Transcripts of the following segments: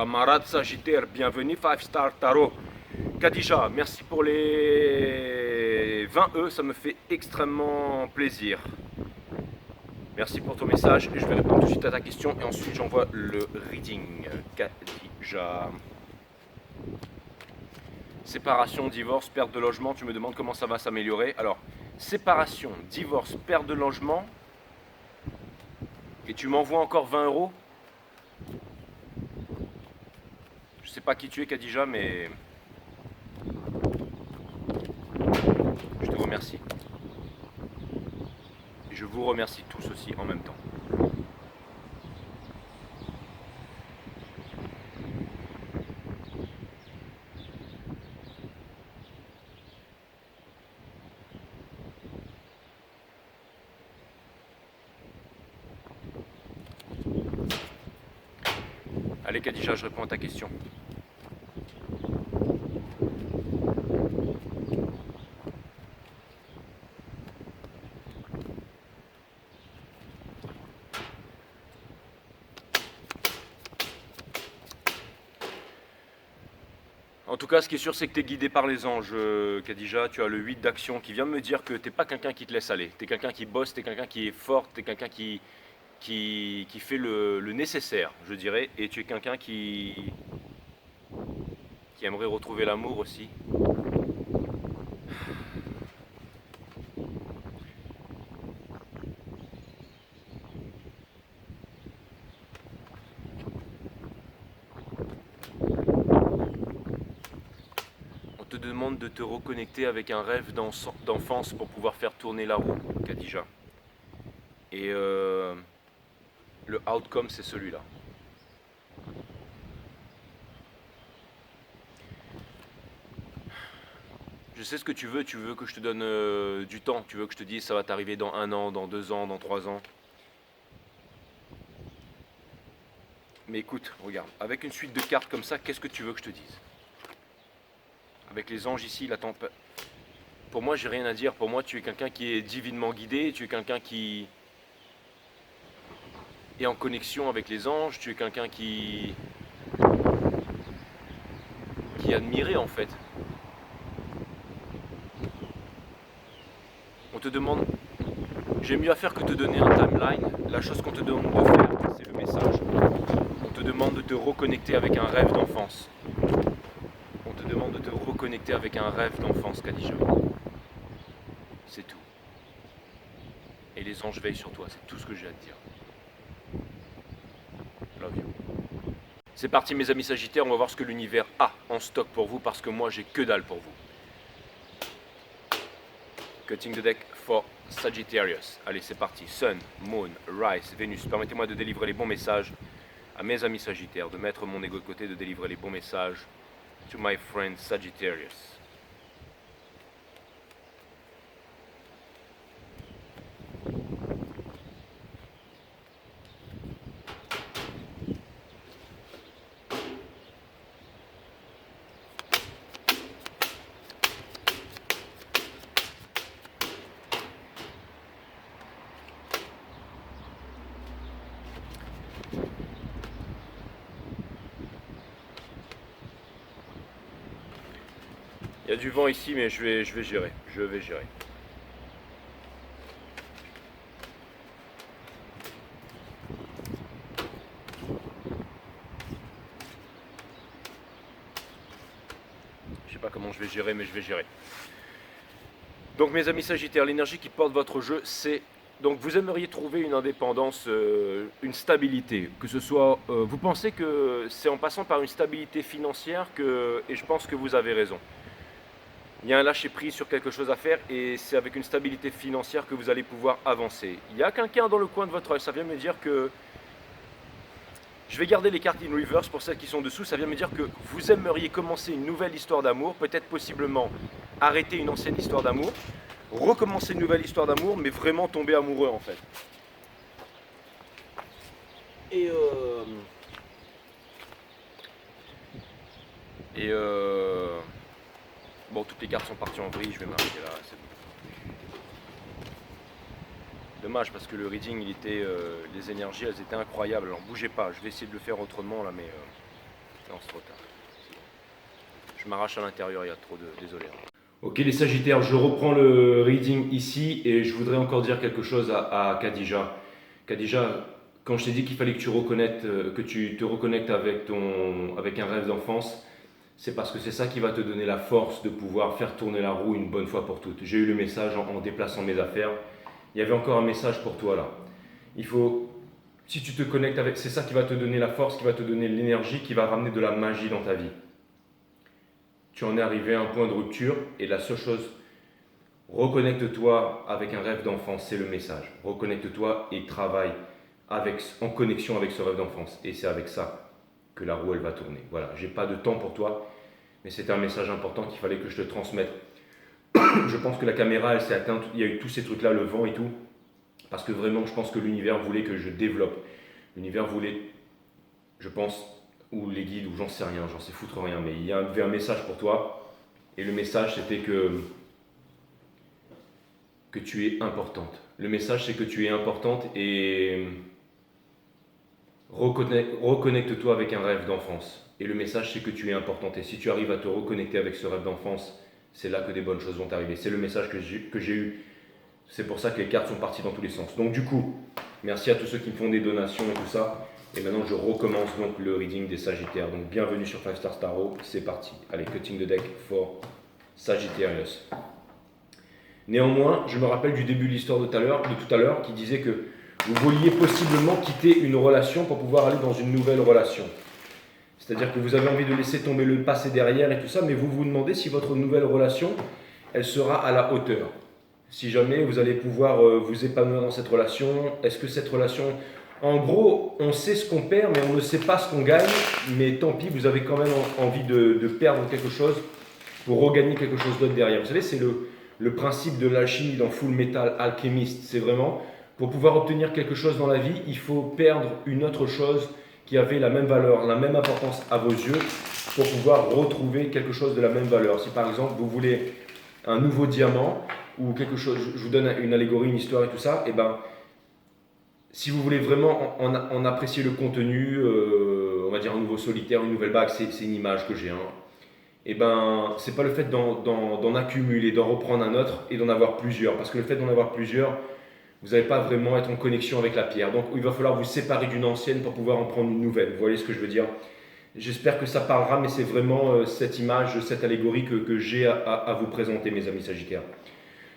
Camarade Sagittaire, bienvenue 5 Star Tarot. Khadija, merci pour les 20 E, ça me fait extrêmement plaisir. Merci pour ton message et je vais répondre tout de suite à ta question et ensuite j'envoie le reading. Khadija. Séparation, divorce, perte de logement, tu me demandes comment ça va s'améliorer. Alors, séparation, divorce, perte de logement et tu m'envoies encore 20 euros. Je sais pas qui tu es Khadija, mais je te remercie. Et je vous remercie tous aussi en même temps. Allez Khadija, je réponds à ta question. En tout cas, ce qui est sûr, c'est que tu es guidé par les anges, Khadija. Tu as le 8 d'action qui vient me dire que tu n'es pas quelqu'un qui te laisse aller. Tu es quelqu'un qui bosse, tu es quelqu'un qui est fort, tu es quelqu'un qui fait le nécessaire, je dirais. Et tu es quelqu'un qui aimerait retrouver l'amour aussi. On te demande de te reconnecter avec un rêve d'enfance pour pouvoir faire tourner la roue, Khadija. Et le outcome, c'est celui-là. Je sais ce que tu veux que je te donne du temps, tu veux que je te dise ça va t'arriver dans 1 an, dans 2 ans, dans 3 ans. Mais écoute, regarde, avec une suite de cartes comme ça, qu'est-ce que tu veux que je te dise? Avec les anges ici, la tempête. Pour moi, j'ai rien à dire. Pour moi, tu es quelqu'un qui est divinement guidé, tu es quelqu'un qui est en connexion avec les anges, tu es quelqu'un qui est admiré en fait. On te demande, j'ai mieux à faire que te donner un timeline. La chose qu'on te demande de faire, c'est le message. On te demande de te reconnecter avec un rêve d'enfance. On te demande de te reconnecter avec un rêve d'enfance, Khadija. C'est tout. Et les anges veillent sur toi, c'est tout ce que j'ai à te dire. Love you. C'est parti mes amis Sagittaires, on va voir ce que l'univers a en stock pour vous parce que moi j'ai que dalle pour vous. Cutting the deck for Sagittarius. Allez c'est parti. Sun, Moon, Rise, Vénus. Permettez-moi de délivrer les bons messages à mes amis Sagittaires, de mettre mon ego de côté, de délivrer les bons messages to my friend Sagittarius. Il y a du vent ici, mais je vais gérer. Je vais gérer. Je sais pas comment je vais gérer, mais je vais gérer. Donc mes amis Sagittaires, l'énergie qui porte votre jeu, c'est... Donc vous aimeriez trouver une indépendance, une stabilité, que ce soit... vous pensez que c'est en passant par une stabilité financière que... Et je pense que vous avez raison. Il y a un lâcher-prise sur quelque chose à faire et c'est avec une stabilité financière que vous allez pouvoir avancer. Il y a quelqu'un dans le coin de votre œil, ça vient me dire que... Je vais garder les cartes in reverse pour celles qui sont dessous, ça vient me dire que vous aimeriez commencer une nouvelle histoire d'amour, peut-être possiblement arrêter une ancienne histoire d'amour, recommencer une nouvelle histoire d'amour, mais vraiment tomber amoureux en fait. Et bon, toutes les cartes sont parties en vrille, je vais m'arrêter là, c'est bon. Dommage parce que le reading, il était, les énergies, elles étaient incroyables. Alors bougez pas, je vais essayer de le faire autrement là, mais Non, c'est trop tard. Je m'arrache à l'intérieur, il y a trop de... Désolé. Ok les Sagittaires, je reprends le reading ici et je voudrais encore dire quelque chose à Khadija. Khadija, quand je t'ai dit qu'il fallait que tu te reconnectes avec un rêve d'enfance, c'est parce que c'est ça qui va te donner la force de pouvoir faire tourner la roue une bonne fois pour toutes. J'ai eu le message en déplaçant mes affaires. Il y avait encore un message pour toi là. Il faut, si tu te connectes avec, c'est ça qui va te donner la force, qui va te donner l'énergie, qui va ramener de la magie dans ta vie. Tu en es arrivé à un point de rupture et la seule chose, reconnecte-toi avec un rêve d'enfance, c'est le message. Reconnecte-toi et travaille en connexion avec ce rêve d'enfance. Et c'est avec ça que la roue elle va tourner. Voilà, j'ai pas de temps pour toi, mais c'était un message important qu'il fallait que je te transmette. Je pense que la caméra elle s'est atteinte, il y a eu tous ces trucs là, le vent et tout, parce que vraiment je pense que l'univers voulait que je développe. L'univers voulait, je pense, ou les guides, ou j'en sais rien, j'en sais foutre rien, mais il y avait un message pour toi, et le message c'était que tu es importante. Le message c'est que tu es importante et reconnecte-toi avec un rêve d'enfance. Et le message c'est que tu es importante, et si tu arrives à te reconnecter avec ce rêve d'enfance, c'est là que des bonnes choses vont t'arriver. C'est le message que j'ai eu, c'est pour ça que les cartes sont parties dans tous les sens. Donc du coup, merci à tous ceux qui me font des donations et tout ça. Et maintenant, je recommence donc le reading des Sagittaires. Donc, bienvenue sur 5 Star Tarot. C'est parti. Allez, cutting the deck for Sagittarius. Néanmoins, je me rappelle du début de l'histoire de tout à l'heure, qui disait que vous vouliez possiblement quitter une relation pour pouvoir aller dans une nouvelle relation. C'est-à-dire que vous avez envie de laisser tomber le passé derrière et tout ça, mais vous vous demandez si votre nouvelle relation, elle sera à la hauteur. Si jamais vous allez pouvoir vous épanouir dans cette relation, est-ce que cette relation... En gros, on sait ce qu'on perd, mais on ne sait pas ce qu'on gagne. Mais tant pis, vous avez quand même envie de perdre quelque chose pour regagner quelque chose d'autre derrière. Vous savez, c'est le principe de l'alchimie dans Full Metal Alchemist. C'est vraiment, pour pouvoir obtenir quelque chose dans la vie, il faut perdre une autre chose qui avait la même valeur, la même importance à vos yeux, pour pouvoir retrouver quelque chose de la même valeur. Si par exemple, vous voulez un nouveau diamant, ou quelque chose, je vous donne une allégorie, une histoire et tout ça, et ben... Si vous voulez vraiment en apprécier le contenu, on va dire un nouveau solitaire, une nouvelle bague, c'est une image que j'ai. Et ben, c'est pas le fait d'en accumuler, d'en reprendre un autre et d'en avoir plusieurs. Parce que le fait d'en avoir plusieurs, vous n'allez pas vraiment être en connexion avec la pierre. Donc il va falloir vous séparer d'une ancienne pour pouvoir en prendre une nouvelle. Vous voyez ce que je veux dire? J'espère que ça parlera, mais c'est vraiment cette image, cette allégorie que j'ai à vous présenter, mes amis Sagittaires.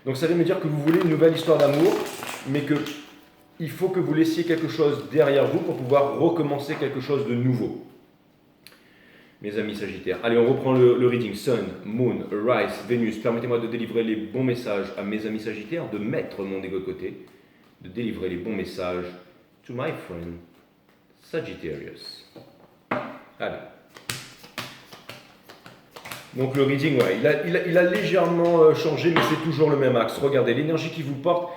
Donc ça veut me dire que vous voulez une nouvelle histoire d'amour, mais que... il faut que vous laissiez quelque chose derrière vous pour pouvoir recommencer quelque chose de nouveau. Mes amis Sagittaires. Allez, on reprend le reading. Sun, Moon, Rise, Vénus. Permettez-moi de délivrer les bons messages à mes amis Sagittaires, de mettre mon ego de côté, de délivrer les bons messages to my friend Sagittarius. Allez. Donc le reading, ouais, il a légèrement changé, mais c'est toujours le même axe. Regardez, l'énergie qui vous porte.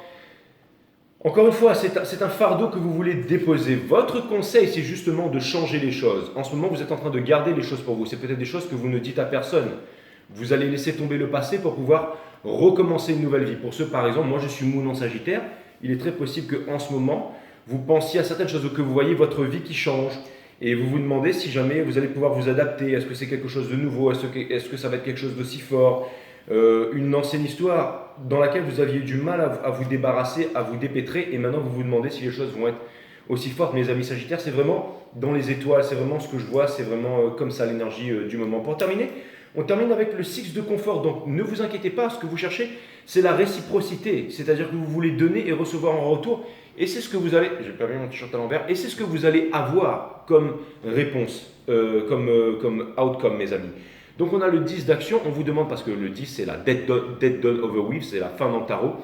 Encore une fois, c'est un fardeau que vous voulez déposer. Votre conseil, c'est justement de changer les choses. En ce moment, vous êtes en train de garder les choses pour vous. C'est peut-être des choses que vous ne dites à personne. Vous allez laisser tomber le passé pour pouvoir recommencer une nouvelle vie. Pour ceux, par exemple, moi je suis Moon en Sagittaire. Il est très possible qu'en ce moment, vous pensiez à certaines choses, que vous voyez votre vie qui change. Et vous vous demandez si jamais vous allez pouvoir vous adapter. Est-ce que c'est quelque chose de nouveau? Est-ce que ça va être quelque chose d'aussi fort? Une ancienne histoire dans laquelle vous aviez du mal à vous débarrasser, à vous dépêtrer, et maintenant vous vous demandez si les choses vont être aussi fortes. Mes amis Sagittaires, c'est vraiment dans les étoiles, c'est vraiment ce que je vois, c'est vraiment comme ça l'énergie du moment. Pour terminer, on termine avec le 6 de confort, donc ne vous inquiétez pas, ce que vous cherchez, c'est la réciprocité, c'est-à-dire que vous voulez donner et recevoir en retour, et c'est ce que vous allez, j'ai pas mis mon t-shirt à l'envers, et c'est ce que vous allez avoir comme réponse, comme outcome, mes amis. Donc on a le 10 d'action, on vous demande, parce que le 10 c'est la dead done overweave, c'est la fin dans le tarot.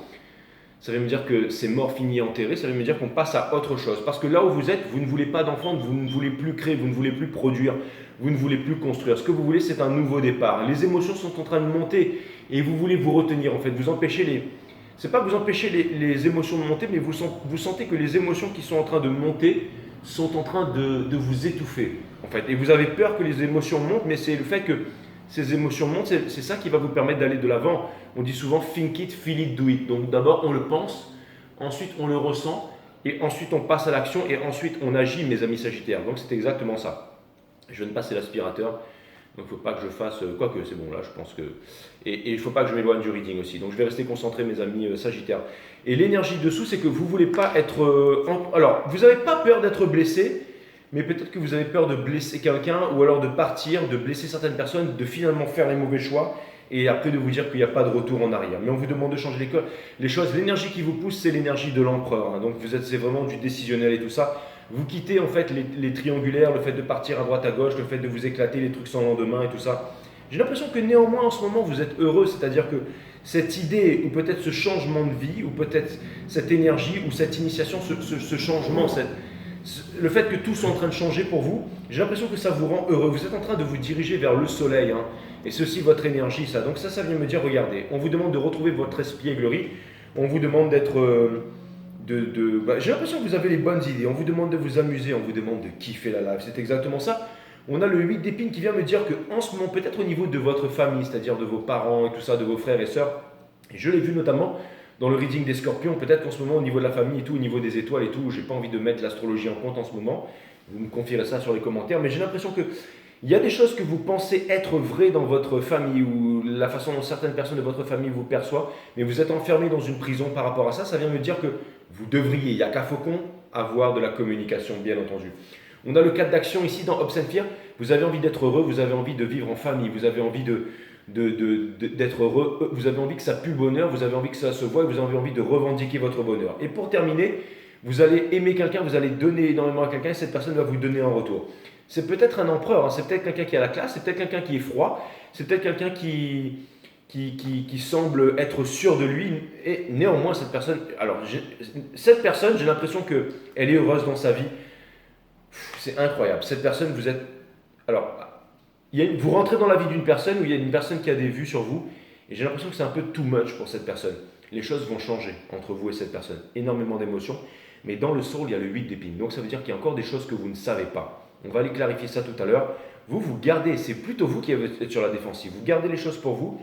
Ça veut me dire que c'est mort, fini, enterré, ça veut me dire qu'on passe à autre chose. Parce que là où vous êtes, vous ne voulez pas d'enfants, vous ne voulez plus créer, vous ne voulez plus produire, vous ne voulez plus construire. Ce que vous voulez, c'est un nouveau départ. Les émotions sont en train de monter et vous voulez vous retenir, en fait, vous empêcher les... C'est pas vous empêcher les émotions de monter, mais vous sentez que les émotions qui sont en train de monter sont en train de vous étouffer, en fait. Et vous avez peur que les émotions montent, mais c'est le fait que ces émotions montent, c'est ça qui va vous permettre d'aller de l'avant. On dit souvent think it, feel it, do it. Donc d'abord on le pense, ensuite on le ressent, et ensuite on passe à l'action, et ensuite on agit, mes amis Sagittaires. Donc c'est exactement ça. Je viens de passer l'aspirateur, donc il ne faut pas que je fasse, quoique c'est bon là, je pense que... Et il ne faut pas que je m'éloigne du reading aussi, donc je vais rester concentré mes amis Sagittaires. Et l'énergie dessous, c'est que vous ne voulez pas être... Alors, vous n'avez pas peur d'être blessé, mais peut-être que vous avez peur de blesser quelqu'un, ou alors de partir, de blesser certaines personnes, de finalement faire les mauvais choix, et après de vous dire qu'il n'y a pas de retour en arrière. Mais on vous demande de changer les choses. L'énergie qui vous pousse, c'est l'énergie de l'empereur. Hein. Donc c'est vraiment du décisionnel et tout ça. Vous quittez en fait les triangulaires, le fait de partir à droite à gauche, le fait de vous éclater, les trucs sans lendemain et tout ça. J'ai l'impression que néanmoins en ce moment vous êtes heureux, c'est-à-dire que cette idée, ou peut-être ce changement de vie, ou peut-être cette énergie, ou cette initiation, ce changement, le fait que tout soit en train de changer pour vous, j'ai l'impression que ça vous rend heureux. Vous êtes en train de vous diriger vers le soleil, hein, et c'est aussi votre énergie, ça. Donc ça vient me dire, regardez, on vous demande de retrouver votre espièglerie, on vous demande d'être... j'ai l'impression que vous avez les bonnes idées, on vous demande de vous amuser, on vous demande de kiffer la life, c'est exactement ça. On a le 8 d'épines qui vient me dire qu'en ce moment, peut-être au niveau de votre famille, c'est-à-dire de vos parents et tout ça, de vos frères et sœurs, et je l'ai vu notamment dans le reading des scorpions, peut-être qu'en ce moment au niveau de la famille et tout, au niveau des étoiles et tout, j'ai pas envie de mettre l'astrologie en compte en ce moment, vous me confierez ça sur les commentaires, mais j'ai l'impression que il y a des choses que vous pensez être vraies dans votre famille ou la façon dont certaines personnes de votre famille vous perçoivent, mais vous êtes enfermé dans une prison par rapport à ça. Ça vient me dire que vous devriez, il n'y a qu'à Faucon, avoir de la communication, bien entendu. On a le cadre d'action ici dans Obs & Fear. Vous avez envie d'être heureux, vous avez envie de vivre en famille, vous avez envie d'être heureux, vous avez envie que ça pue le bonheur, vous avez envie que ça se voie, vous avez envie de revendiquer votre bonheur. Et pour terminer, vous allez aimer quelqu'un, vous allez donner énormément à quelqu'un et cette personne va vous donner en retour. C'est peut-être un empereur, hein, c'est peut-être quelqu'un qui a la classe, c'est peut-être quelqu'un qui est froid, c'est peut-être quelqu'un qui semble être sûr de lui. Et néanmoins, cette personne, j'ai l'impression qu'elle est heureuse dans sa vie. C'est incroyable. Cette personne, vous êtes... Alors, vous rentrez dans la vie d'une personne où il y a une personne qui a des vues sur vous et j'ai l'impression que c'est un peu too much pour cette personne. Les choses vont changer entre vous et cette personne. Énormément d'émotions. Mais dans le soul, il y a le 8 d'épines. Donc ça veut dire qu'il y a encore des choses que vous ne savez pas. On va aller clarifier ça tout à l'heure. Vous gardez, c'est plutôt vous qui êtes sur la défensive. Vous gardez les choses pour vous.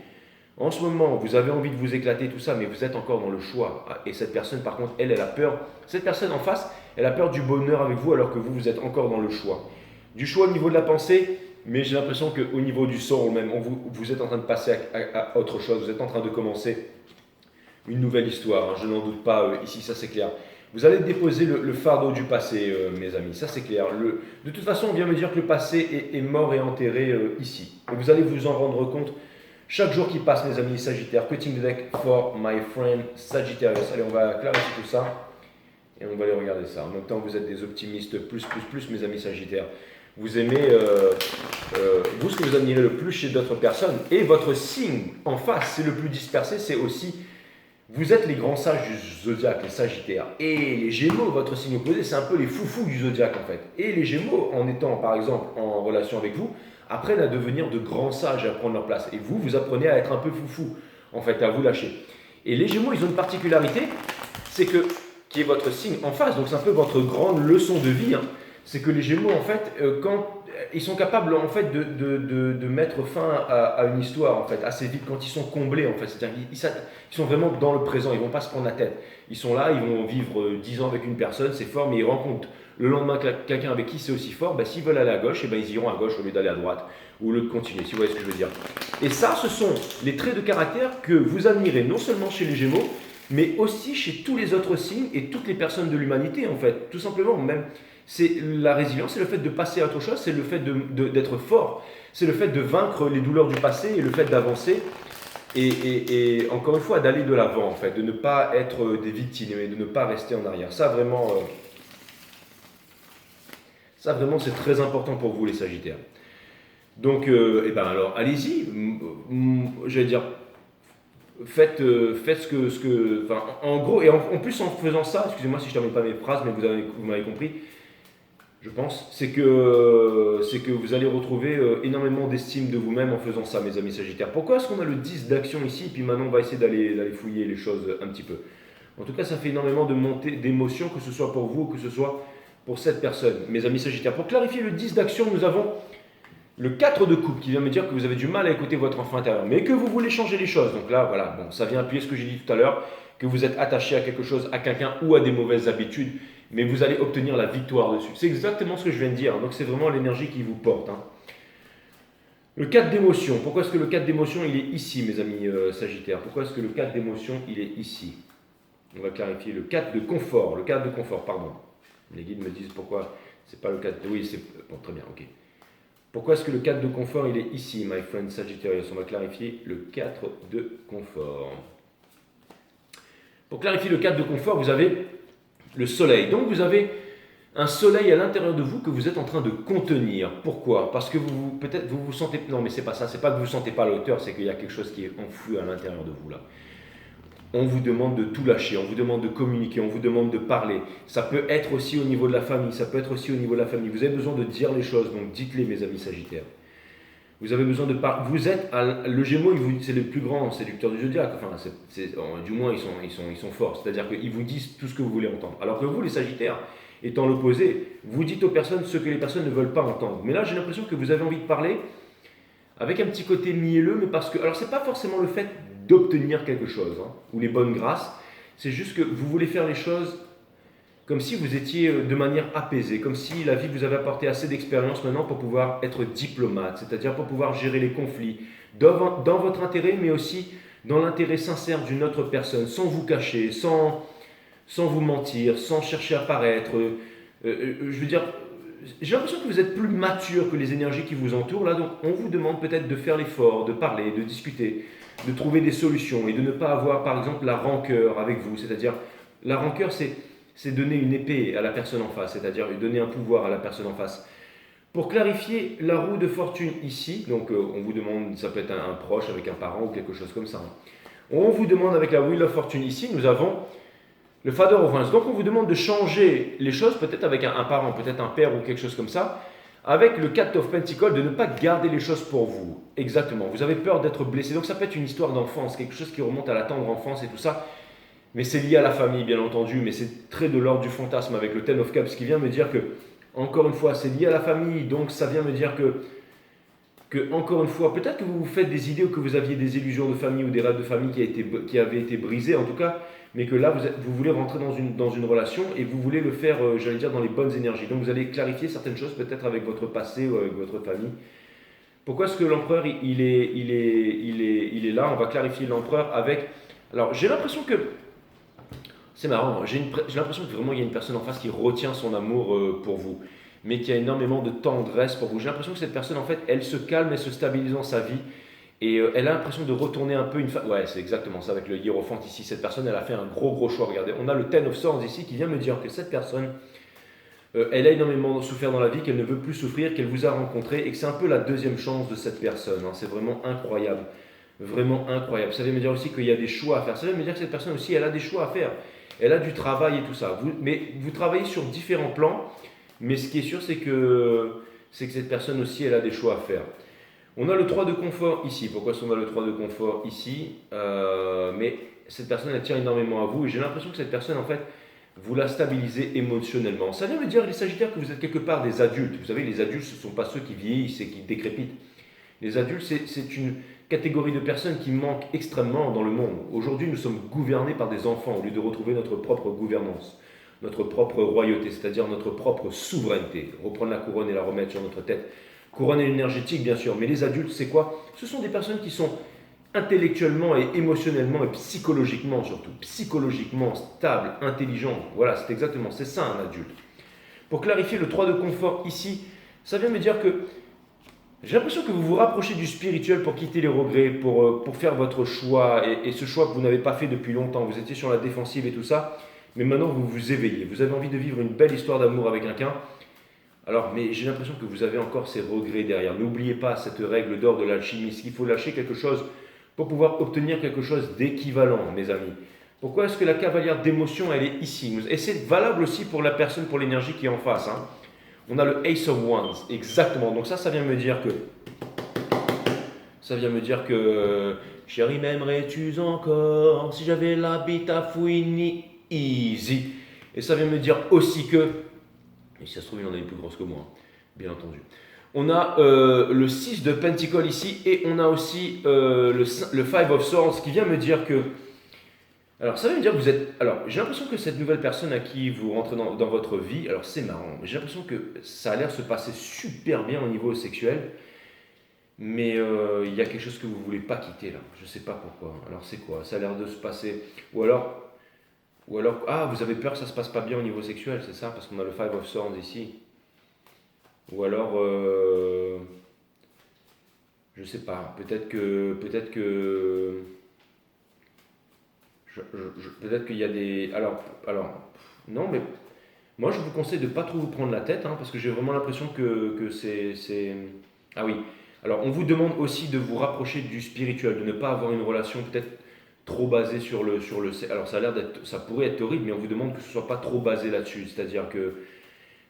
En ce moment, vous avez envie de vous éclater, tout ça, mais vous êtes encore dans le choix. Et cette personne, par contre, elle a peur. Cette personne en face, elle a peur du bonheur avec vous, alors que vous êtes encore dans le choix. Du choix au niveau de la pensée, mais j'ai l'impression qu'au niveau du soul même, vous êtes en train de passer à autre chose. Vous êtes en train de commencer une nouvelle histoire. Hein, je n'en doute pas, ici, ça c'est clair. Vous allez déposer le fardeau du passé, mes amis, ça c'est clair. De toute façon, on vient me dire que le passé est mort et enterré ici. Et vous allez vous en rendre compte chaque jour qui passe, mes amis Sagittaires. Cutting the deck for my friend Sagittarius. Allez, on va clarifier tout ça et on va aller regarder ça. En même temps, vous êtes des optimistes plus, mes amis Sagittaires. Vous aimez, vous, ce que vous admirez le plus chez d'autres personnes et votre signe en face, c'est le plus dispersé, c'est aussi... Vous êtes les grands sages du zodiaque, les Sagittaires. Et les Gémeaux, votre signe opposé, c'est un peu les foufous du zodiaque en fait. Et les Gémeaux, en étant par exemple en relation avec vous, apprennent à devenir de grands sages et à prendre leur place. Et vous apprenez à être un peu foufou, en fait, à vous lâcher. Et les Gémeaux, ils ont une particularité, c'est que, qui est votre signe en face, donc c'est un peu votre grande leçon de vie, hein, c'est que les Gémeaux, en fait, quand ils sont capables en fait de mettre fin à une histoire en fait assez vite quand ils sont comblés en fait, c'est-à-dire ils sont vraiment dans le présent, ils vont pas se prendre la tête, ils sont là, ils vont vivre 10 ans avec une personne, c'est fort, mais ils rencontrent le lendemain quelqu'un avec qui c'est aussi fort, ben, s'ils veulent aller à gauche, et ben, ils iront à gauche au lieu d'aller à droite ou au lieu de continuer, si vous voyez ce que je veux dire. Et ça, ce sont les traits de caractère que vous admirez non seulement chez les Gémeaux, mais aussi chez tous les autres signes et toutes les personnes de l'humanité en fait, tout simplement même. C'est la résilience, c'est le fait de passer à autre chose, c'est le fait d'être fort, c'est le fait de vaincre les douleurs du passé et le fait d'avancer et encore une fois d'aller de l'avant en fait, de ne pas être des victimes et de ne pas rester en arrière. Ça vraiment c'est très important pour vous les Sagittaires. Donc, alors allez-y, j'allais dire, faites ce que enfin, en gros, et en plus en faisant ça, excusez-moi si je ne termine pas mes phrases, mais vous m'avez compris, je pense, c'est que vous allez retrouver énormément d'estime de vous-même en faisant ça, mes amis Sagittaires. Pourquoi est-ce qu'on a le 10 d'action ici, et puis maintenant on va essayer d'aller fouiller les choses un petit peu. En tout cas, ça fait énormément de montée d'émotions, que ce soit pour vous ou que ce soit pour cette personne, mes amis Sagittaires. Pour clarifier le 10 d'action, nous avons le 4 de coupe qui vient me dire que vous avez du mal à écouter votre enfant intérieur, mais que vous voulez changer les choses. Donc là, voilà, bon, ça vient appuyer ce que j'ai dit tout à l'heure, que vous êtes attaché à quelque chose, à quelqu'un ou à des mauvaises habitudes, mais vous allez obtenir la victoire dessus. C'est exactement ce que je viens de dire, donc c'est vraiment l'énergie qui vous porte. Le 4 d'émotion, pourquoi est-ce que le 4 d'émotion il est ici, mes amis Sagittaires? Pourquoi est-ce que le 4 d'émotion il est ici? On va clarifier. Le 4 de confort, pardon. Les guides me disent pourquoi c'est pas le 4. Oui, c'est bon, très bien, ok. Pourquoi est-ce que le 4 de confort il est ici, my friend Sagittarius? On va clarifier le 4 de confort. Pour clarifier le 4 de confort, vous avez le soleil. Donc vous avez un soleil à l'intérieur de vous que vous êtes en train de contenir. Pourquoi? Parce que peut-être vous vous sentez... Non, mais c'est pas ça. C'est pas que vous ne sentez pas la hauteur, c'est qu'il y a quelque chose qui est enfoui à l'intérieur de vous là. On vous demande de tout lâcher, on vous demande de communiquer, on vous demande de parler. Ça peut être aussi au niveau de la famille, Vous avez besoin de dire les choses, donc dites-les, mes amis Sagittaires. Vous avez besoin de parler. Vous êtes le Gémeaux, c'est le plus grand séducteur du zodiaque. Enfin, du moins ils sont forts. C'est-à-dire qu'ils vous disent tout ce que vous voulez entendre. Alors que vous, les Sagittaires, étant l'opposé, vous dites aux personnes ce que les personnes ne veulent pas entendre. Mais là, j'ai l'impression que vous avez envie de parler avec un petit côté mielleux, mais parce que... Alors, c'est pas forcément le fait d'obtenir quelque chose, ou les bonnes grâces. C'est juste que vous voulez faire les choses comme si vous étiez de manière apaisée, comme si la vie vous avait apporté assez d'expérience maintenant pour pouvoir être diplomate, c'est-à-dire pour pouvoir gérer les conflits dans votre intérêt, mais aussi dans l'intérêt sincère d'une autre personne, sans vous cacher, sans vous mentir, sans chercher à paraître. Je veux dire, j'ai l'impression que vous êtes plus mature que les énergies qui vous entourent, là, donc on vous demande peut-être de faire l'effort, de parler, de discuter, de trouver des solutions et de ne pas avoir, par exemple, la rancœur avec vous. C'est-à-dire, la rancœur, c'est donner une épée à la personne en face, c'est-à-dire donner un pouvoir à la personne en face. Pour clarifier la roue de fortune ici, donc on vous demande, ça peut être un proche avec un parent ou quelque chose comme ça. On vous demande avec la Wheel of Fortune ici, nous avons le Father of Wands. Donc on vous demande de changer les choses, peut-être avec un parent, peut-être un père ou quelque chose comme ça. Avec le 4 of Pentacles, de ne pas garder les choses pour vous. Exactement. Vous avez peur d'être blessé. Donc ça peut être une histoire d'enfance, quelque chose qui remonte à la tendre enfance et tout ça. Mais c'est lié à la famille, bien entendu. Mais c'est très de l'ordre du fantasme avec le Ten of Cups, qui vient me dire que, encore une fois, c'est lié à la famille. Donc ça vient me dire que encore une fois, peut-être que vous vous faites des idées ou que vous aviez des illusions de famille ou des rêves de famille qui avaient été brisés, en tout cas. Mais que là, vous voulez rentrer dans une relation et vous voulez le faire, j'allais dire, dans les bonnes énergies. Donc vous allez clarifier certaines choses peut-être avec votre passé ou avec votre famille. Pourquoi est-ce que l'empereur, il est là? On va clarifier l'empereur avec... Alors, j'ai l'impression que... C'est marrant, j'ai l'impression que vraiment il y a une personne en face qui retient son amour pour vous, mais qui a énormément de tendresse pour vous. J'ai l'impression que cette personne, en fait, elle se calme, elle se stabilise dans sa vie. Et elle a l'impression de retourner un peu une femme. Ouais, c'est exactement ça avec le hiérophante ici. Cette personne, elle a fait un gros choix. Regardez, on a le Ten of Swords ici qui vient me dire que cette personne, elle a énormément souffert dans la vie, qu'elle ne veut plus souffrir, qu'elle vous a rencontré et que c'est un peu la deuxième chance de cette personne. C'est vraiment incroyable. Vraiment incroyable. Ça veut me dire aussi qu'il y a des choix à faire. Ça veut me dire que cette personne aussi, elle a des choix à faire. Elle a du travail et tout ça. Mais vous travaillez sur différents plans. Mais ce qui est sûr, c'est que cette personne aussi, elle a des choix à faire. On a le 3 de confort ici. Pourquoi est-ce qu'on a le 3 de confort ici? Mais cette personne, elle tient énormément à vous. Et j'ai l'impression que cette personne, en fait, vous la stabilisez émotionnellement. Ça vient me dire, les Sagittaires, que vous êtes quelque part des adultes. Vous savez, les adultes, ce ne sont pas ceux qui vieillissent et qui décrépitent. Les adultes, c'est une catégorie de personnes qui manque extrêmement dans le monde. Aujourd'hui, nous sommes gouvernés par des enfants au lieu de retrouver notre propre gouvernance, notre propre royauté, c'est-à-dire notre propre souveraineté. Reprendre la couronne et la remettre sur notre tête. Couronne énergétique, bien sûr, mais les adultes, c'est quoi? Ce sont des personnes qui sont intellectuellement et émotionnellement et psychologiquement, surtout, psychologiquement stables, intelligentes. Voilà, c'est ça un adulte. Pour clarifier le 3 de confort ici, ça vient me dire que j'ai l'impression que vous vous rapprochez du spirituel pour quitter les regrets, pour faire votre choix, et ce choix que vous n'avez pas fait depuis longtemps. Vous étiez sur la défensive et tout ça, mais maintenant vous vous éveillez. Vous avez envie de vivre une belle histoire d'amour avec quelqu'un. Alors, mais j'ai l'impression que vous avez encore ces regrets derrière. N'oubliez pas cette règle d'or de l'alchimiste. Il faut lâcher quelque chose pour pouvoir obtenir quelque chose d'équivalent, mes amis. Pourquoi est-ce que la cavalière d'émotion, elle est ici? Et c'est valable aussi pour la personne, pour l'énergie qui est en face. On a le Ace of Wands, exactement. Donc ça vient me dire que... Chérie, m'aimerais-tu encore si j'avais la bite à fouiner easy. Et ça vient me dire aussi que... Et si ça se trouve, il en a une plus grosse que moi, bien entendu. On a le 6 de Pentacle ici, et on a aussi le 5 of Swords qui vient me dire que Alors, ça veut dire que vous êtes. Alors, j'ai l'impression que cette nouvelle personne à qui vous rentrez dans votre vie, alors c'est marrant, j'ai l'impression que ça a l'air de se passer super bien au niveau sexuel, mais il y a quelque chose que vous voulez pas quitter là. Je sais pas pourquoi. Alors, c'est quoi? Ça a l'air de se passer. Ou alors. Ah, vous avez peur que ça se passe pas bien au niveau sexuel, c'est ça? Parce qu'on a le Five of Swords ici. Ou alors. Je sais pas. Peut-être qu'il y a des. Non, mais moi, je vous conseille de ne pas trop vous prendre la tête, hein, parce que j'ai vraiment l'impression que c'est. Ah oui. Alors, on vous demande aussi de vous rapprocher du spirituel, de ne pas avoir une relation peut-être trop basée sur le. Alors, ça a l'air d'être, ça pourrait être horrible, mais on vous demande que ce soit pas trop basé là-dessus. C'est-à-dire que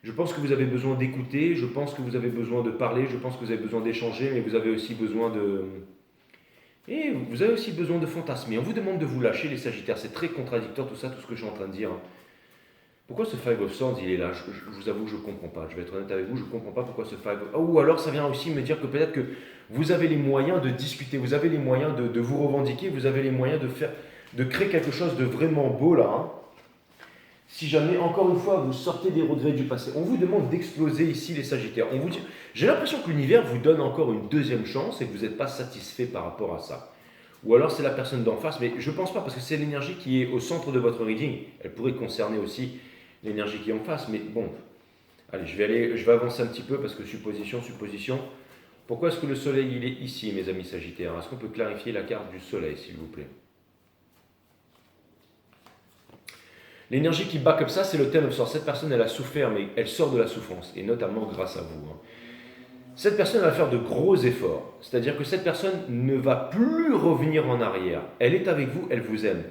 je pense que vous avez besoin d'écouter, je pense que vous avez besoin de parler, je pense que vous avez besoin d'échanger, mais vous avez aussi besoin de. Et vous avez aussi besoin de fantasmer. On vous demande de vous lâcher, les Sagittaires. C'est très contradictoire tout ça, tout ce que je suis en train de dire, hein. Pourquoi ce Five of Swords, il est là? Je vous avoue que je ne comprends pas. Je vais être honnête avec vous, je ne comprends pas pourquoi ce Five of... Oh, ou alors ça vient aussi me dire que peut-être que vous avez les moyens de discuter, vous avez les moyens de vous revendiquer, vous avez les moyens de créer quelque chose de vraiment beau là, hein. Si jamais, encore une fois, vous sortez des regrets du passé, on vous demande d'exploser ici les Sagittaires. On vous dit, j'ai l'impression que l'univers vous donne encore une deuxième chance et que vous n'êtes pas satisfait par rapport à ça. Ou alors c'est la personne d'en face, mais je ne pense pas parce que c'est l'énergie qui est au centre de votre reading. Elle pourrait concerner aussi l'énergie qui est en face, mais bon. Allez, je vais avancer un petit peu parce que supposition. Pourquoi est-ce que le soleil il est ici, mes amis Sagittaires? Est-ce qu'on peut clarifier la carte du soleil, s'il vous plaît? L'énergie qui bat comme ça, c'est le thème of Swords. Cette personne, elle a souffert, mais elle sort de la souffrance, et notamment grâce à vous, hein. Cette personne va faire de gros efforts. C'est-à-dire que cette personne ne va plus revenir en arrière. Elle est avec vous, elle vous aime.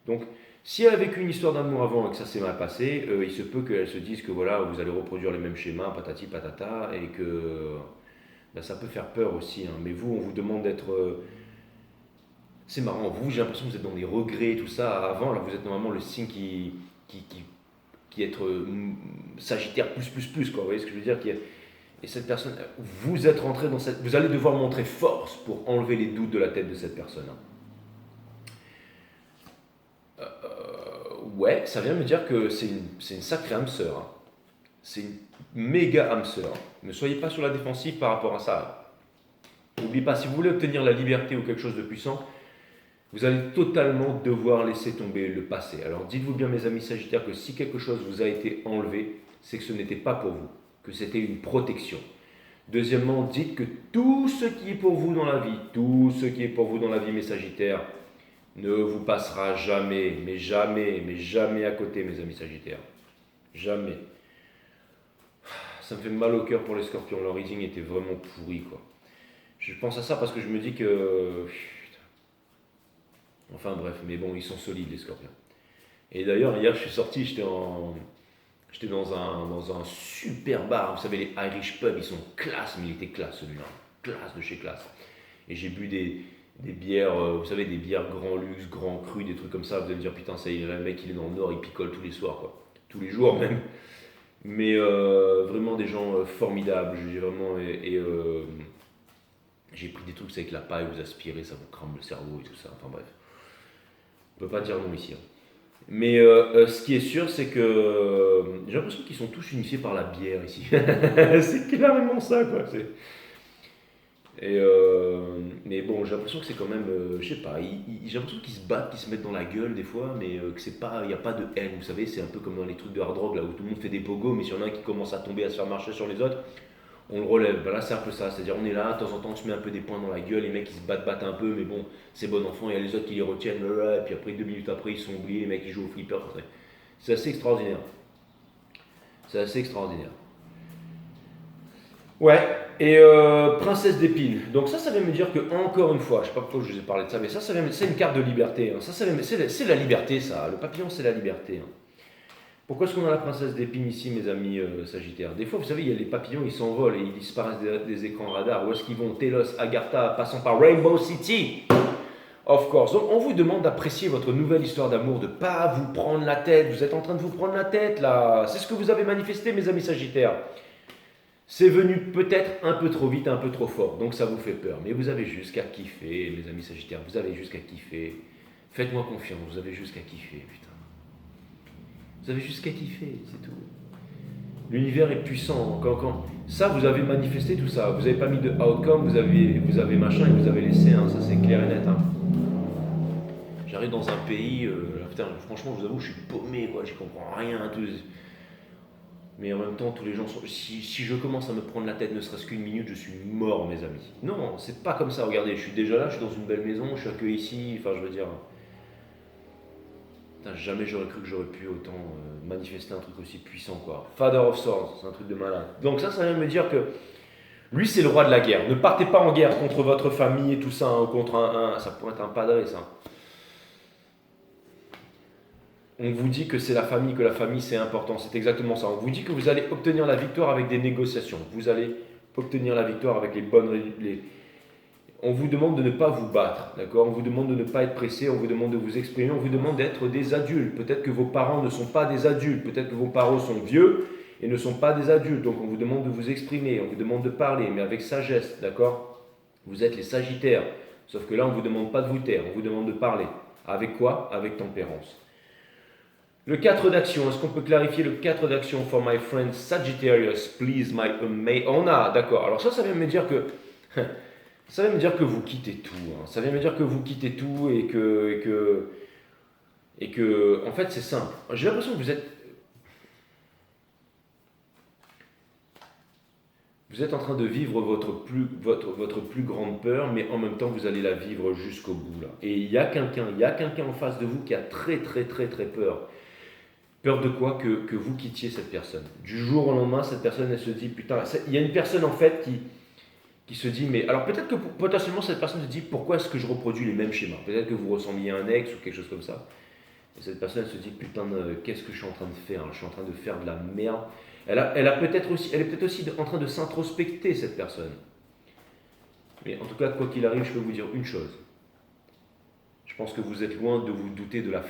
Donc, si elle a vécu une histoire d'amour avant et que ça s'est mal passé, il se peut qu'elle se dise que voilà, vous allez reproduire les mêmes schémas, patati patata, et que ben, ça peut faire peur aussi, hein. Mais vous, on vous demande d'être. C'est marrant, vous, j'ai l'impression que vous êtes dans des regrets, tout ça, avant, alors que vous êtes normalement le signe qui est Sagittaire plus, quoi. Vous voyez ce que je veux dire? Et cette personne, vous êtes rentré dans cette. Vous allez devoir montrer force pour enlever les doutes de la tête de cette personne, hein. Ouais, ça vient me dire que c'est une sacrée âme sœur, hein. C'est une méga âme sœur. Ne soyez pas sur la défensive par rapport à ça. N'oubliez pas, si vous voulez obtenir la liberté ou quelque chose de puissant, vous allez totalement devoir laisser tomber le passé. Alors dites-vous bien, mes amis Sagittaires, que si quelque chose vous a été enlevé, c'est que ce n'était pas pour vous, que c'était une protection. Deuxièmement, dites que tout ce qui est pour vous dans la vie, mes Sagittaires, ne vous passera jamais, mais jamais, mais jamais à côté, mes amis Sagittaires. Jamais. Ça me fait mal au cœur pour les Scorpions. Leur reading était vraiment pourri, quoi. Je pense à ça parce que je me dis que... Enfin bref, mais bon, ils sont solides, les Scorpions. Et d'ailleurs, hier, je suis sorti, j'étais dans un super bar. Vous savez, les Irish pubs, ils sont classe, mais il était classe celui-là. Classe de chez classe. Et j'ai bu des bières, vous savez, des bières grand luxe, grand cru, des trucs comme ça. Vous allez me dire, putain, ça y est, le mec, il est dans le Nord, il picole tous les soirs, quoi. Tous les jours même. Mais vraiment des gens formidables. J'ai vraiment. J'ai pris des trucs avec la paille, vous aspirez, ça vous crame le cerveau et tout ça. Enfin bref. On peut pas dire non ici, hein. Mais ce qui est sûr, c'est que j'ai l'impression qu'ils sont tous unifiés par la bière ici. C'est clairement ça, quoi. Mais bon, j'ai l'impression que c'est quand même, je sais pas, j'ai l'impression qu'ils se battent, qu'ils se mettent dans la gueule des fois, mais que c'est pas, il n'y a pas de haine, vous savez, c'est un peu comme dans les trucs de hard rock, là où tout le monde fait des pogos, mais s'il y en a un qui commence à tomber, à se faire marcher sur les autres, on le relève. Ben là, c'est un peu ça, c'est-à-dire on est là, de temps en temps, on se met un peu des poings dans la gueule, les mecs ils se battent un peu, mais bon, c'est bon enfant, il y a les autres qui les retiennent, et puis après, 2 minutes après, ils sont oubliés, les mecs ils jouent au flipper, c'est assez extraordinaire. C'est assez extraordinaire. Ouais, et princesse d'épines. Donc ça vient me dire que, encore une fois, je sais pas pourquoi je vous ai parlé de ça, mais c'est une carte de liberté, hein. C'est la liberté, ça. Le papillon, c'est la liberté, hein. Pourquoi est-ce qu'on a la princesse d'épines ici, mes amis Sagittaires? Des fois, vous savez, il y a les papillons, ils s'envolent et ils disparaissent des écrans radars. Où est-ce qu'ils vont? Telos, Agartha, passant par Rainbow City. Of course. Donc, on vous demande d'apprécier votre nouvelle histoire d'amour, de ne pas vous prendre la tête. Vous êtes en train de vous prendre la tête, là. C'est ce que vous avez manifesté, mes amis Sagittaires. C'est venu peut-être un peu trop vite, un peu trop fort, donc ça vous fait peur. Mais vous avez juste qu'à kiffer, mes amis Sagittaires, vous avez juste qu'à kiffer. Faites-moi confiance, vous avez juste qu'à kiffer, putain. Vous avez juste qu'à kiffer, c'est tout. L'univers est puissant. Ça, vous avez manifesté tout ça. Vous n'avez pas mis de outcome, vous avez machin et vous avez laissé, hein, ça c'est clair et net. Hein. J'arrive dans un pays, putain, franchement, je vous avoue, je suis paumé, quoi, j'y comprends rien. Tout. Mais en même temps, tous les gens sont. Si je commence à me prendre la tête, ne serait-ce qu'une minute, je suis mort, mes amis. Non, c'est pas comme ça. Regardez, je suis déjà là, je suis dans une belle maison, je suis accueilli ici. Enfin, je veux dire. Putain, jamais j'aurais cru que j'aurais pu autant manifester un truc aussi puissant, quoi. Father of Swords, c'est un truc de malade. Donc, ça vient me dire que lui, c'est le roi de la guerre. Ne partez pas en guerre contre votre famille et tout ça, hein, contre ça pourrait être un padré, ça. On vous dit que c'est la famille, que la famille c'est important, c'est exactement ça. On vous dit que vous allez obtenir la victoire avec des négociations. Vous allez obtenir la victoire avec les bonnes. On vous demande de ne pas vous battre, d'accord? On vous demande de ne pas être pressé, on vous demande de vous exprimer, on vous demande d'être des adultes. Peut-être que vos parents ne sont pas des adultes, peut-être que vos parents sont vieux et ne sont pas des adultes. Donc on vous demande de vous exprimer, on vous demande de parler, mais avec sagesse, d'accord? Vous êtes les Sagittaires, sauf que là on ne vous demande pas de vous taire, on vous demande de parler. Avec quoi? Avec tempérance. Le 4 d'action, est-ce qu'on peut clarifier le 4 d'action for my friend Sagittarius, please my amazing... On a, d'accord. Alors ça vient me dire que... Ça vient me dire que vous quittez tout. Hein. Ça vient me dire que vous quittez tout et que en fait, c'est simple. J'ai l'impression que vous êtes en train de vivre votre plus grande peur, mais en même temps, vous allez la vivre jusqu'au bout. Là. Et il y a quelqu'un en face de vous qui a très, très, très, très peur. Peur de quoi? Que vous quittiez cette personne. Du jour au lendemain, cette personne, elle se dit, putain, il y a une personne en fait qui se dit, mais alors peut-être que potentiellement cette personne se dit, pourquoi est-ce que je reproduis les mêmes schémas? Peut-être que vous ressembliez à un ex ou quelque chose comme ça. Et cette personne, elle se dit, putain, qu'est-ce que je suis en train de faire? Je suis en train de faire de la merde. Elle est peut-être aussi en train de s'introspecter, cette personne. Mais en tout cas, quoi qu'il arrive, je peux vous dire une chose. Je pense que vous êtes loin de vous douter de la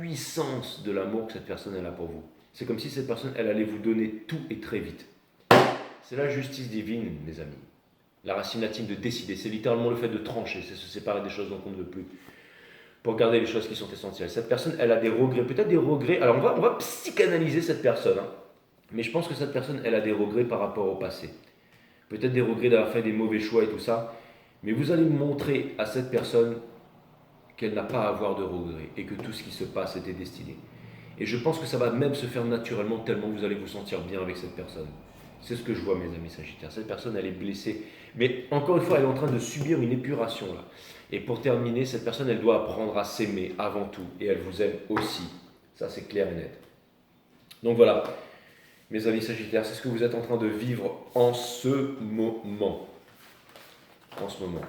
puissance de l'amour que cette personne elle a pour vous. C'est comme si cette personne, elle allait vous donner tout et très vite. C'est la justice divine, mes amis. La racine latine de décider, c'est littéralement le fait de trancher, c'est se séparer des choses dont on ne veut plus, pour garder les choses qui sont essentielles. Cette personne, elle a des regrets, peut-être des regrets. Alors on va psychanalyser cette personne, hein. Mais je pense que cette personne, elle a des regrets par rapport au passé. Peut-être des regrets d'avoir fait des mauvais choix et tout ça. Mais vous allez montrer à cette personne qu'elle n'a pas à avoir de regrets et que tout ce qui se passe était destiné. Et je pense que ça va même se faire naturellement tellement vous allez vous sentir bien avec cette personne. C'est ce que je vois, mes amis Sagittaires. Cette personne, elle est blessée. Mais encore une fois, elle est en train de subir une épuration là. Et pour terminer, cette personne, elle doit apprendre à s'aimer avant tout. Et elle vous aime aussi. Ça, c'est clair et net. Donc voilà, mes amis Sagittaires, c'est ce que vous êtes en train de vivre en ce moment. En ce moment.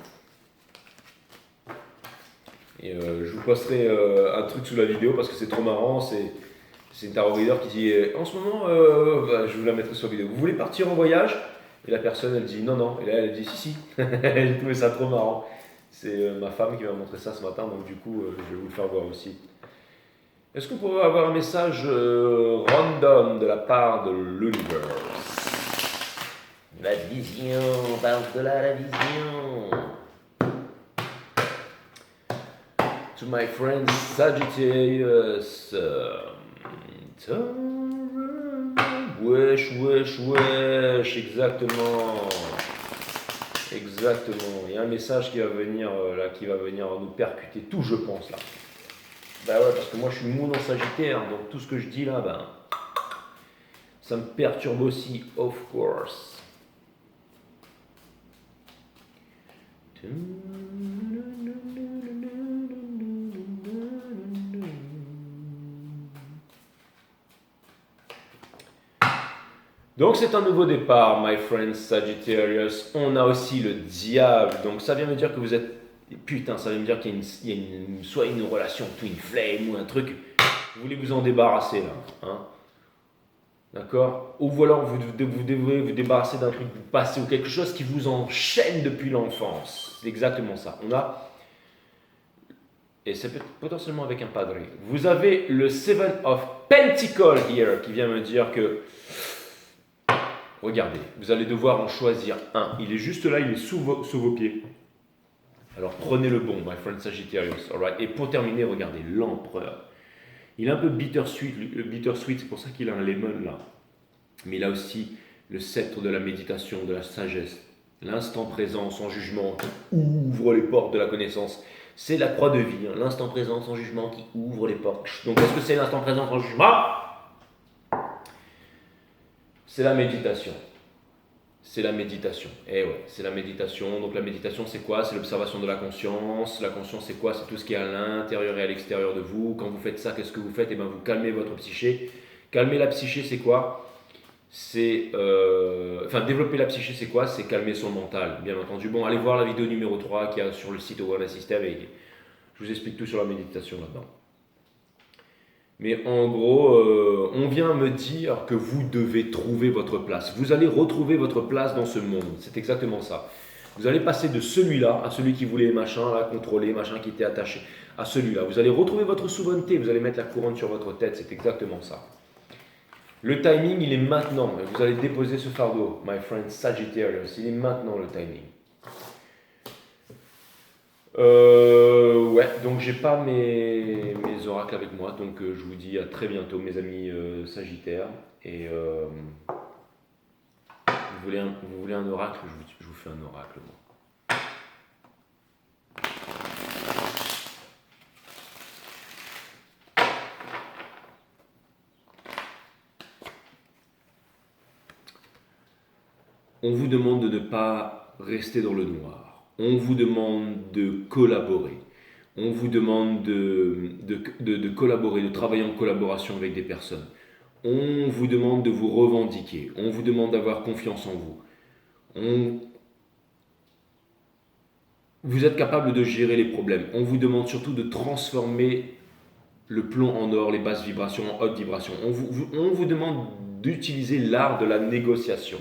Et je vous posterai un truc sous la vidéo parce que c'est trop marrant. C'est une tarot reader qui dit en ce moment, je vous la mettrai sur la vidéo. Vous voulez partir en voyage? Et la personne, elle dit non. Et là, elle dit si. J'ai trouvé ça trop marrant. C'est ma femme qui m'a montré ça ce matin, donc du coup, je vais vous le faire voir aussi. Est-ce qu'on pourrait avoir un message random de la part de l'univers? La vision, on parle de la vision. To my friend Sagittarius. Wesh, exactement. Exactement. Il y a un message qui va venir là, qui va venir nous percuter tout, je pense là. Bah ouais, parce que moi je suis moon en Sagittaire, donc tout ce que je dis là, ben, ça me perturbe aussi, of course. Donc c'est un nouveau départ, my friend Sagittarius. On a aussi le diable, donc ça vient me dire que vous êtes... Putain, ça vient me dire qu'il y a soit une relation twin flame ou un truc, vous voulez vous en débarrasser là, hein? D'accord? Ou alors vous devez vous débarrasser d'un truc du passé ou quelque chose qui vous enchaîne depuis l'enfance. C'est exactement ça. On a... Et c'est potentiellement avec un padre. Vous avez le Seven of Pentacles here qui vient me dire que... Regardez, vous allez devoir en choisir un. Il est juste là, il est sous vos pieds. Alors prenez le bon, my friend Sagittarius. Alright. Et pour terminer, regardez l'empereur. Il est un peu bittersweet, le bittersweet, c'est pour ça qu'il a un lemon là. Mais il a aussi le sceptre de la méditation, de la sagesse, l'instant présent sans jugement qui ouvre les portes de la connaissance. C'est la croix de vie, hein, l'instant présent sans jugement qui ouvre les portes. Donc est-ce que c'est l'instant présent sans jugement? C'est la méditation. C'est la méditation. Eh ouais, c'est la méditation. Donc la méditation, c'est quoi? C'est l'observation de la conscience. La conscience, c'est quoi? C'est tout ce qui est à l'intérieur et à l'extérieur de vous. Quand vous faites ça, qu'est-ce que vous faites? Eh bien, vous calmez votre psyché. Calmer la psyché, c'est quoi? Développer la psyché, c'est quoi? C'est calmer son mental, bien entendu. Bon, allez voir la vidéo numéro 3 qu'il y a sur le site One System et je vous explique tout sur la méditation là-dedans. Mais en gros, on vient me dire que vous devez trouver votre place. Vous allez retrouver votre place dans ce monde. C'est exactement ça. Vous allez passer de celui-là à celui qui voulait machin, là, contrôler, machin, qui était attaché, à celui-là. Vous allez retrouver votre souveraineté. Vous allez mettre la couronne sur votre tête. C'est exactement ça. Le timing, il est maintenant. Vous allez déposer ce fardeau, my friend Sagittarius. Il est maintenant le timing. Ouais, donc j'ai pas mes oracles avec moi, donc je vous dis à très bientôt, mes amis Sagittaires. Et vous voulez un oracle? Je vous fais un oracle, moi. On vous demande de ne pas rester dans le noir. On vous demande de collaborer. On vous demande de collaborer, de travailler en collaboration avec des personnes. On vous demande de vous revendiquer. On vous demande d'avoir confiance en vous. Vous êtes capable de gérer les problèmes. On vous demande surtout de transformer le plomb en or, les basses vibrations en hautes vibrations. On vous demande d'utiliser l'art de la négociation.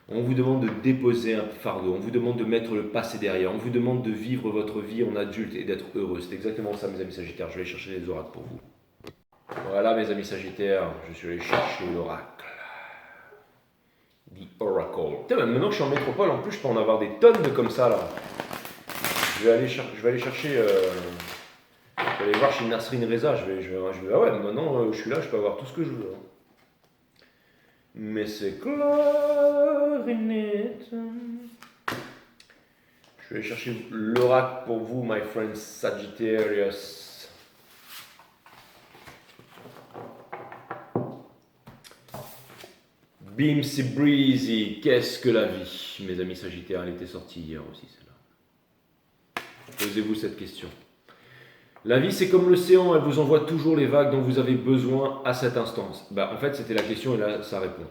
On vous demande de déposer un fardeau, on vous demande de mettre le passé derrière, on vous demande de vivre votre vie en adulte et d'être heureux. C'est exactement ça, mes amis Sagittaires. Je vais aller chercher les oracles pour vous. Voilà, mes amis Sagittaires, je suis allé chercher l'oracle. The Oracle. Putain, maintenant que je suis en métropole, en plus, je peux en avoir des tonnes de comme ça, là. Je vais aller chercher... je vais aller voir chez Nasrin Reza. Ah ouais, maintenant, je suis là, je peux avoir tout ce que je veux. Hein. Mais c'est clarinette. Je vais aller chercher l'oracle pour vous, my friend Sagittarius. Beamsy Breezy, qu'est-ce que la vie? Mes amis Sagittaires, elle était sortie hier aussi, celle-là. Posez-vous cette question. La vie, c'est comme l'océan, elle vous envoie toujours les vagues dont vous avez besoin à cette instance. En fait, c'était la question et là, ça répond.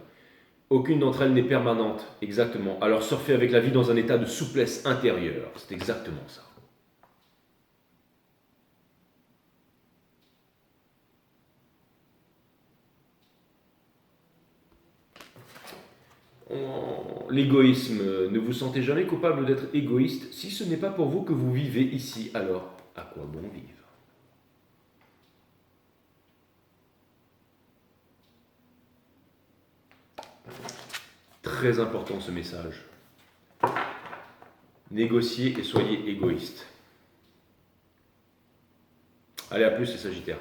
Aucune d'entre elles n'est permanente, exactement. Alors surfez avec la vie dans un état de souplesse intérieure. C'est exactement ça. L'égoïsme, ne vous sentez jamais coupable d'être égoïste. Si ce n'est pas pour vous que vous vivez ici, alors à quoi bon vivre? Très important ce message. Négociez et soyez égoïste. Allez, à plus les Sagittaires.